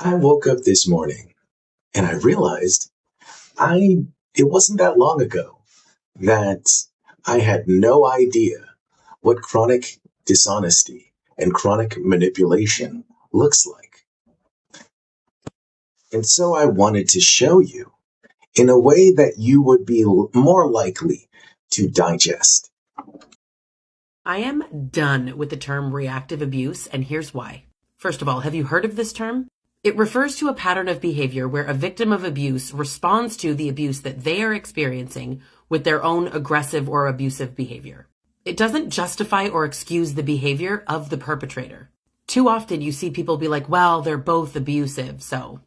I woke up this morning and I realized I it wasn't that long ago that I had no idea what chronic dishonesty and chronic manipulation looks like. And so I wanted to show you in a way that you would be more likely to digest. I am done with the term reactive abuse, and here's why. First of all, have you heard of this term? It refers to a pattern of behavior where a victim of abuse responds to the abuse that they are experiencing with their own aggressive or abusive behavior. It doesn't justify or excuse the behavior of the perpetrator. Too often you see people be like, well, they're both abusive, so.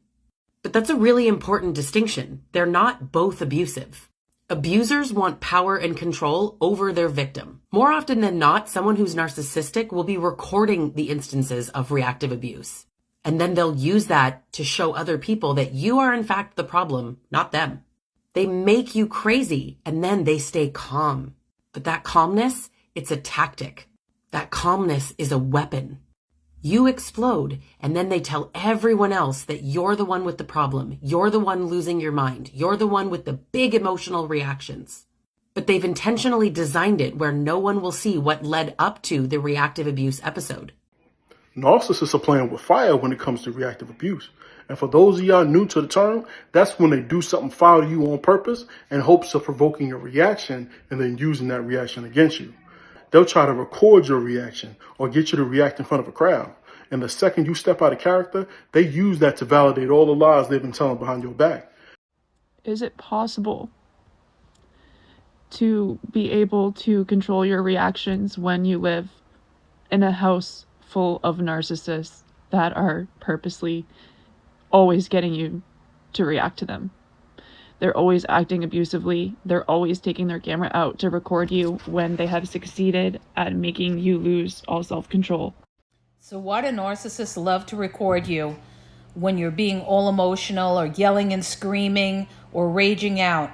But that's a really important distinction. They're not both abusive. Abusers want power and control over their victim. More often than not, someone who's narcissistic will be recording the instances of reactive abuse. And then they'll use that to show other people that you are in fact the problem, not them. They make you crazy and then they stay calm. But that calmness, it's a tactic. That calmness is a weapon. You explode and then they tell everyone else that you're the one with the problem. You're the one losing your mind. You're the one with the big emotional reactions. But they've intentionally designed it where no one will see what led up to the reactive abuse episode. Narcissists are playing with fire when it comes to reactive abuse. And for those of y'all new to the term, that's when they do something foul to you on purpose in hopes of provoking a reaction and then using that reaction against you. They'll try to record your reaction or get you to react in front of a crowd. And the second you step out of character, they use that to validate all the lies they've been telling behind your back. Is it possible to be able to control your reactions when you live in a house full of narcissists that are purposely always getting you to react to them? They're always acting abusively. They're always taking their camera out to record you when they have succeeded at making you lose all self-control. So why do narcissists love to record you when you're being all emotional or yelling and screaming or raging out?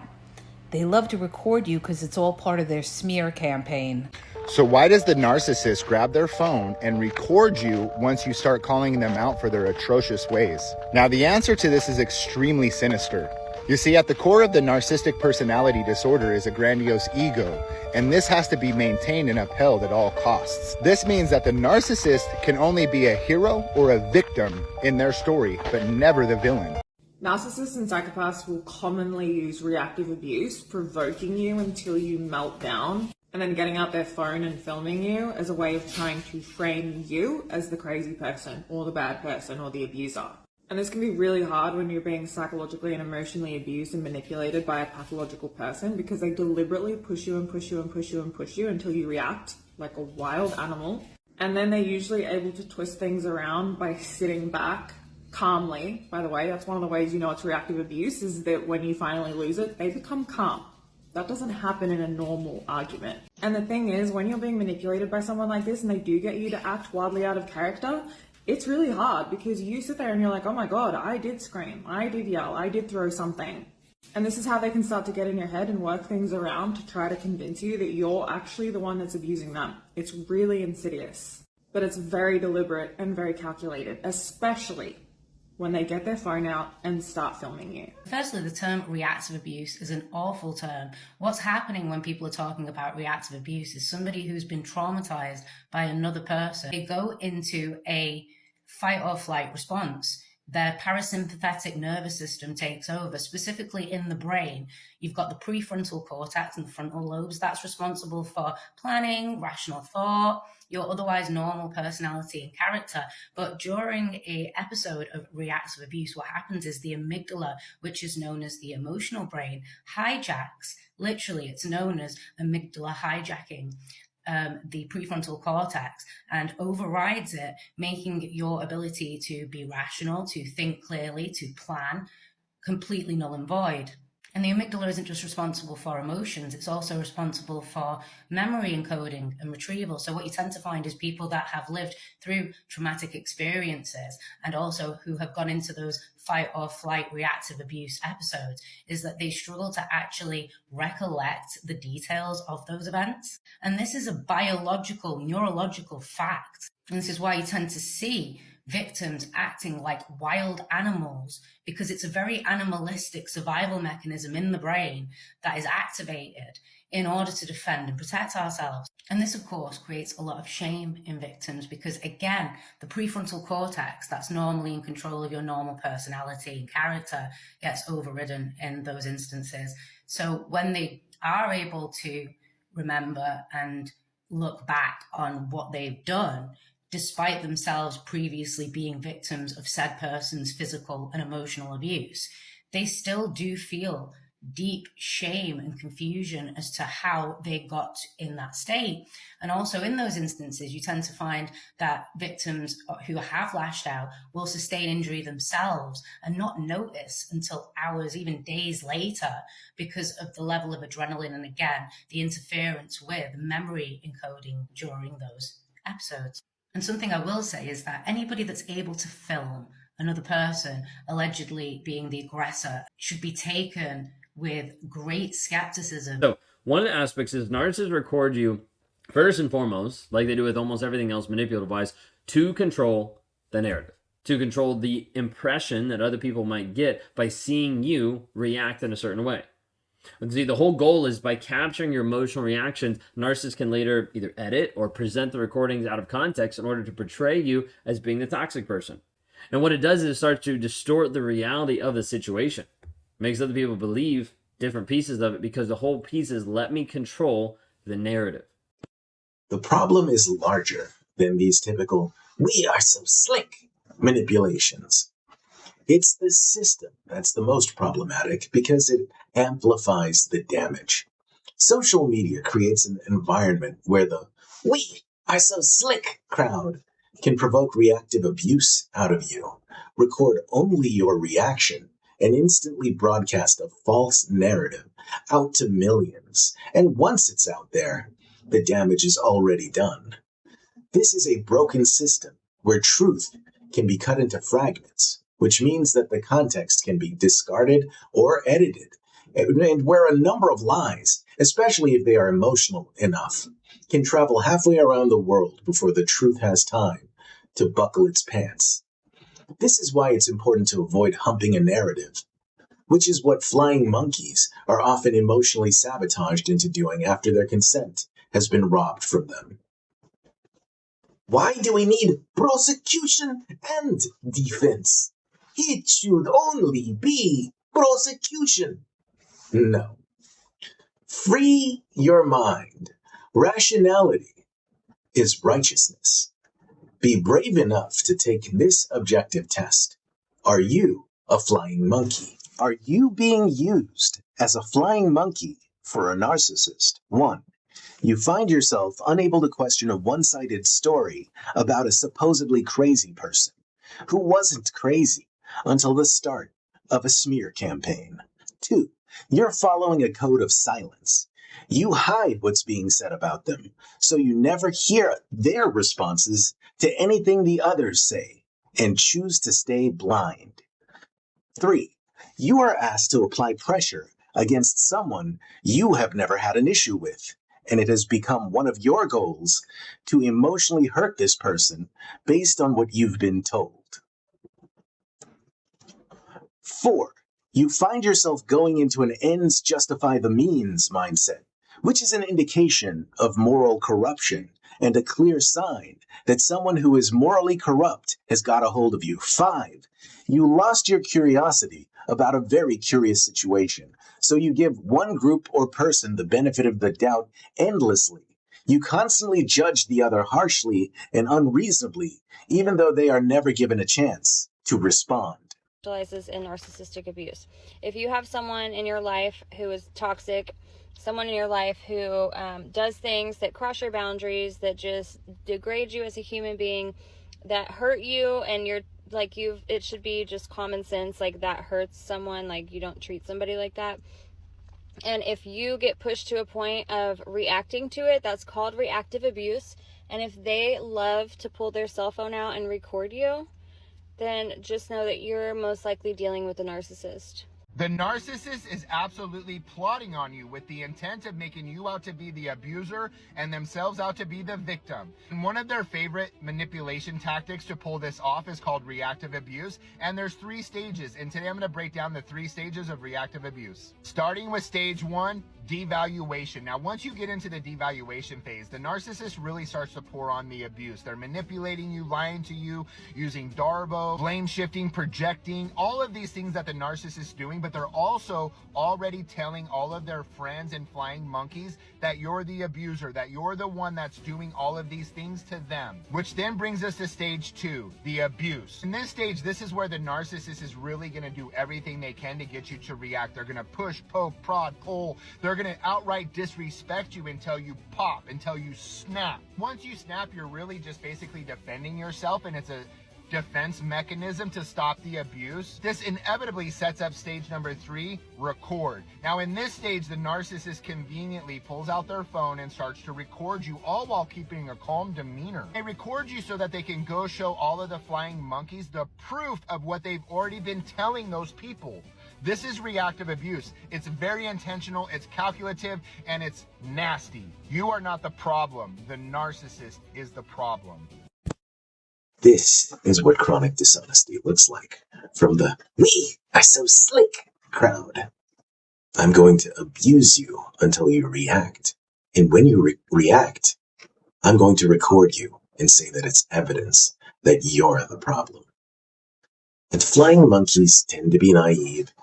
They love to record you because it's all part of their smear campaign. So why does the narcissist grab their phone and record you once you start calling them out for their atrocious ways? Now, the answer to this is extremely sinister. You see, at the core of the narcissistic personality disorder is a grandiose ego, and this has to be maintained and upheld at all costs. This means that the narcissist can only be a hero or a victim in their story, but never the villain. Narcissists and psychopaths will commonly use reactive abuse, provoking you until you melt down, and then getting out their phone and filming you as a way of trying to frame you as the crazy person or the bad person or the abuser. And this can be really hard when you're being psychologically and emotionally abused and manipulated by a pathological person, because they deliberately push you and push you and push you and push you until you react like a wild animal. And then they're usually able to twist things around by sitting back calmly. By the way, that's one of the ways you know it's reactive abuse, is that when you finally lose it, they become calm. That doesn't happen in a normal argument. And the thing is, when you're being manipulated by someone like this and they do get you to act wildly out of character, it's really hard, because you sit there and you're like, oh my God, I did scream, I did yell, I did throw something. And this is how they can start to get in your head and work things around to try to convince you that you're actually the one that's abusing them. It's really insidious, but it's very deliberate and very calculated, especially when they get their phone out and start filming you. Firstly, the term reactive abuse is an awful term. What's happening when people are talking about reactive abuse is somebody who's been traumatized by another person. They go into a fight or flight response. Their parasympathetic nervous system takes over, specifically in the brain. You've got the prefrontal cortex and the frontal lobes. That's responsible for planning, rational thought, your otherwise normal personality and character. But during an episode of reactive abuse, what happens is the amygdala, which is known as the emotional brain, hijacks. Literally, it's known as amygdala hijacking the prefrontal cortex and overrides it, making your ability to be rational, to think clearly, to plan, completely null and void. And the amygdala isn't just responsible for emotions, it's also responsible for memory encoding and retrieval. So what you tend to find is people that have lived through traumatic experiences and also who have gone into those fight or flight reactive abuse episodes is that they struggle to actually recollect the details of those events. And this is a biological, neurological fact. And this is why you tend to see victims acting like wild animals because it's a very animalistic survival mechanism in the brain that is activated in order to defend and protect ourselves. And this, of course, creates a lot of shame in victims because, again, the prefrontal cortex that's normally in control of your normal personality and character gets overridden in those instances. So when they are able to remember and look back on what they've done, despite themselves previously being victims of said person's physical and emotional abuse, they still do feel deep shame and confusion as to how they got in that state. And also in those instances, you tend to find that victims who have lashed out will sustain injury themselves and not notice until hours, even days later, because of the level of adrenaline and, again, the interference with memory encoding during those episodes. And something I will say is that anybody that's able to film another person allegedly being the aggressor should be taken with great skepticism. So one of the aspects is narcissists record you first and foremost, like they do with almost everything else manipulative-wise, to control the narrative, to control the impression that other people might get by seeing you react in a certain way. And see, the whole goal is by capturing your emotional reactions, narcissists can later either edit or present the recordings out of context in order to portray you as being the toxic person. And what it does is it starts to distort the reality of the situation. It makes other people believe different pieces of it because the whole piece is let me control the narrative. The problem is larger than these typical, we are so slick manipulations. It's the system that's the most problematic because it amplifies the damage. Social media creates an environment where the we are so slick crowd can provoke reactive abuse out of you, record only your reaction, and instantly broadcast a false narrative out to millions. And once it's out there, the damage is already done. This is a broken system where truth can be cut into fragments, which means that the context can be discarded or edited, and where a number of lies, especially if they are emotional enough, can travel halfway around the world before the truth has time to buckle its pants. This is why it's important to avoid humping a narrative, which is what flying monkeys are often emotionally sabotaged into doing after their consent has been robbed from them. Why do we need prosecution and defense? It should only be prosecution. No. Free your mind. Rationality is righteousness. Be brave enough to take this objective test. Are you a flying monkey? Are you being used as a flying monkey for a narcissist? 1. You find yourself unable to question a one-sided story about a supposedly crazy person who wasn't crazy until the start of a smear campaign. 2. You're following a code of silence. You hide what's being said about them, so you never hear their responses to anything the others say, and choose to stay blind. 3. You are asked to apply pressure against someone you have never had an issue with, and it has become one of your goals to emotionally hurt this person based on what you've been told. 4. You find yourself going into an ends justify the means mindset, which is an indication of moral corruption and a clear sign that someone who is morally corrupt has got a hold of you. 5. You lost your curiosity about a very curious situation, so you give one group or person the benefit of the doubt endlessly. You constantly judge the other harshly and unreasonably, even though they are never given a chance to respond. Specializes in narcissistic abuse. If you have someone in your life who is toxic, someone in your life who does things that cross your boundaries, that just degrade you as a human being, that hurt you, and you're like it should be just common sense, like that hurts someone, like you don't treat somebody like that. And if you get pushed to a point of reacting to it, that's called reactive abuse. And if they love to pull their cell phone out and record you, then just know that you're most likely dealing with a narcissist. The narcissist is absolutely plotting on you with the intent of making you out to be the abuser and themselves out to be the victim. And one of their favorite manipulation tactics to pull this off is called reactive abuse. And there's 3 stages. And today I'm going to break down the 3 stages of reactive abuse. Starting with stage 1, devaluation. Now, once you get into the devaluation phase, the narcissist really starts to pour on the abuse. They're manipulating you, lying to you, using Darbo, blame shifting, projecting, all of these things that the narcissist is doing, but they're also already telling all of their friends and flying monkeys that you're the abuser, that you're the one that's doing all of these things to them. Which then brings us to stage 2, the abuse. In this stage, this is where the narcissist is really going to do everything they can to get you to react. They're going to push, poke, prod, pull. They're going to outright disrespect you until you pop, until you snap. Once you snap, you're really just basically defending yourself, and it's a defense mechanism to stop the abuse. This inevitably sets up stage number 3, record. Now in this stage, the narcissist conveniently pulls out their phone and starts to record you, all while keeping a calm demeanor. They record you so that they can go show all of the flying monkeys the proof of what they've already been telling those people. This is reactive abuse. It's very intentional, it's calculative, and it's nasty. You are not the problem. The narcissist is the problem. This is what chronic dishonesty looks like from the "me are so slick" crowd. I'm going to abuse you until you react. And when you react, I'm going to record you and say that it's evidence that you're the problem. And flying monkeys tend to be naive.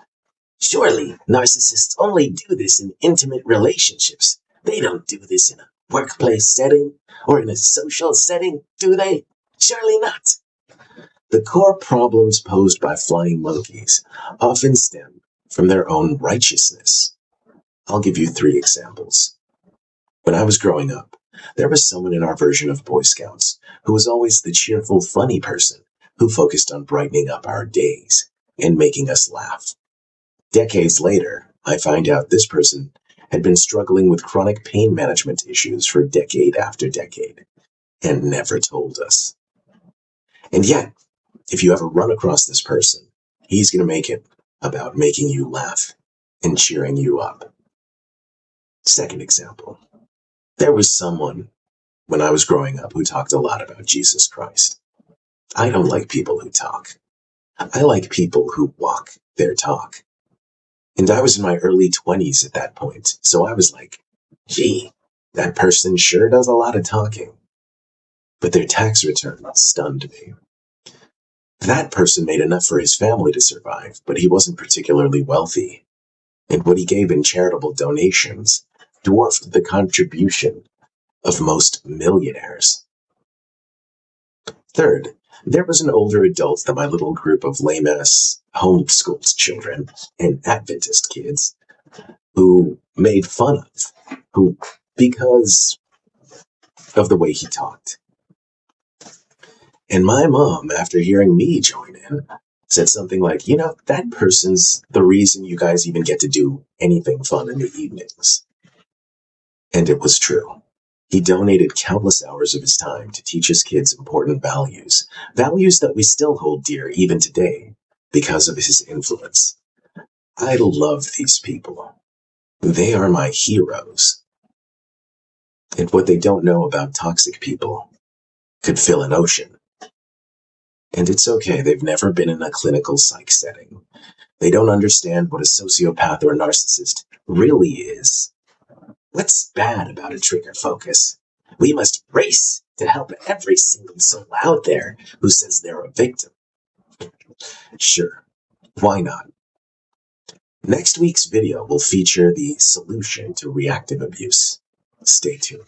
Surely narcissists only do this in intimate relationships. They don't do this in a workplace setting or in a social setting, do they? Surely not. The core problems posed by flying monkeys often stem from their own righteousness. I'll give you 3 examples. When I was growing up, there was someone in our version of Boy Scouts who was always the cheerful, funny person who focused on brightening up our days and making us laugh. Decades later, I find out this person had been struggling with chronic pain management issues for decade after decade and never told us. And yet, if you ever run across this person, he's going to make it about making you laugh and cheering you up. Second example. There was someone when I was growing up who talked a lot about Jesus Christ. I don't like people who talk. I like people who walk their talk. And I was in my early 20s at that point, so I was like, gee, that person sure does a lot of talking. But their tax return stunned me. That person made enough for his family to survive, but he wasn't particularly wealthy. And what he gave in charitable donations dwarfed the contribution of most millionaires. Third, there was an older adult that my little group of lame-ass homeschooled children and Adventist kids who made fun of, because of the way he talked. And my mom, after hearing me join in, said something like, that person's the reason you guys even get to do anything fun in the evenings. And it was true. He donated countless hours of his time to teach his kids important values that we still hold dear even today because of his influence. I love these people. They are my heroes. And what they don't know about toxic people could fill an ocean. And it's okay, they've never been in a clinical psych setting. They don't understand what a sociopath or a narcissist really is. What's bad about a trigger focus? We must race to help every single soul out there who says they're a victim. Sure, why not? Next week's video will feature the solution to reactive abuse. Stay tuned.